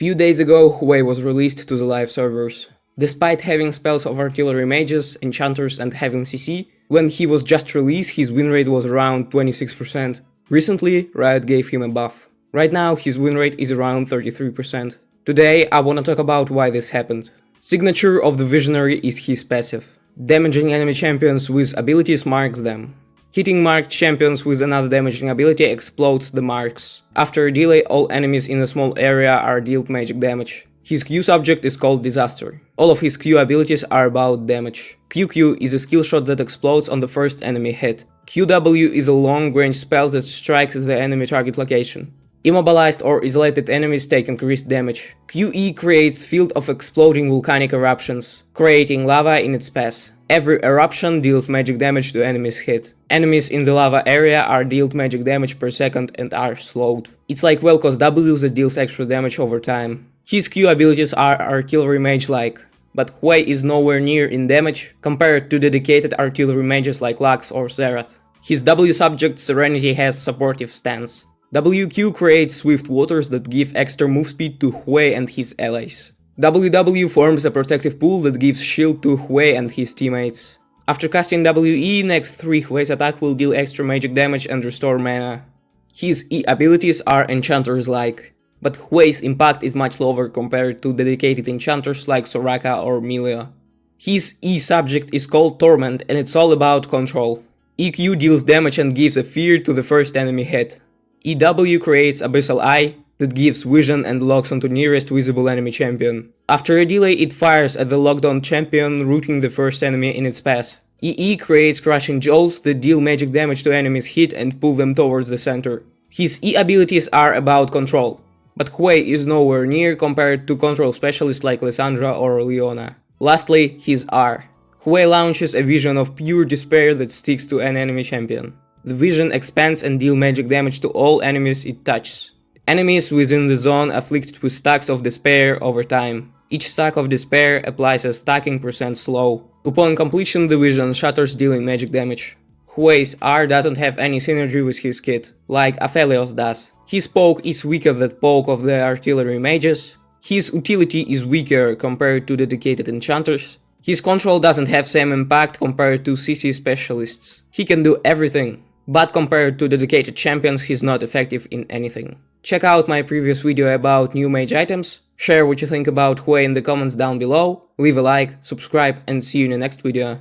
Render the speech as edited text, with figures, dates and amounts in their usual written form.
Few days ago, Hwei was released to the live servers. Despite having spells of artillery mages, enchanters and having CC, when he was just released his win rate was around 26%. Recently, Riot gave him a buff. Right now his win rate is around 33%. Today I wanna talk about why this happened. Signature of the Visionary is his passive. Damaging enemy champions with abilities marks them. Hitting marked champions with another damaging ability explodes the marks. After a delay, all enemies in a small area are dealt magic damage. His Q subject is called Disaster. All of his Q abilities are about damage. QQ is a skill shot that explodes on the first enemy hit. QW is a long-range spell that strikes the enemy target location. Immobilized or isolated enemies take increased damage. QE creates field of exploding volcanic eruptions, creating lava in its path. Every eruption deals magic damage to enemies hit. Enemies in the lava area are dealt magic damage per second and are slowed. It's like Vel'Koz W that deals extra damage over time. His Q abilities are artillery mage-like, but Hwei is nowhere near in damage compared to dedicated artillery mages like Lux or Zerath. His W subject Serenity has supportive stance. WQ creates swift waters that give extra move speed to Hwei and his allies. WW forms a protective pool that gives shield to Hwei and his teammates. After casting WE, next 3 Hwei's attack will deal extra magic damage and restore mana. His E abilities are enchanters-like, but Hwei's impact is much lower compared to dedicated enchanters like Soraka or Melia. His E subject is called Torment and it's all about control. EQ deals damage and gives a fear to the first enemy hit. EW creates Abyssal Eye that gives vision and locks onto nearest visible enemy champion. After a delay, it fires at the locked on champion, rooting the first enemy in its path. EE creates Crushing Jaws that deal magic damage to enemies hit and pull them towards the center. His E abilities are about control, but Hwei is nowhere near compared to control specialists like Lissandra or Leona. Lastly, his R. Hwei launches a vision of pure despair that sticks to an enemy champion. The vision expands and deals magic damage to all enemies it touches. Enemies within the zone afflicted with stacks of despair over time. Each stack of despair applies a stacking percent slow. Upon completion, the vision shatters, dealing magic damage. Hwei's R doesn't have any synergy with his kit, like Aphelios does. His poke is weaker than poke of the artillery mages. His utility is weaker compared to dedicated enchanters. His control doesn't have same impact compared to CC specialists. He can do everything, but compared to dedicated champions he's not effective in anything. Check out my previous video about new mage items, share what you think about Hwei in the comments down below, leave a like, subscribe and see you in the next video.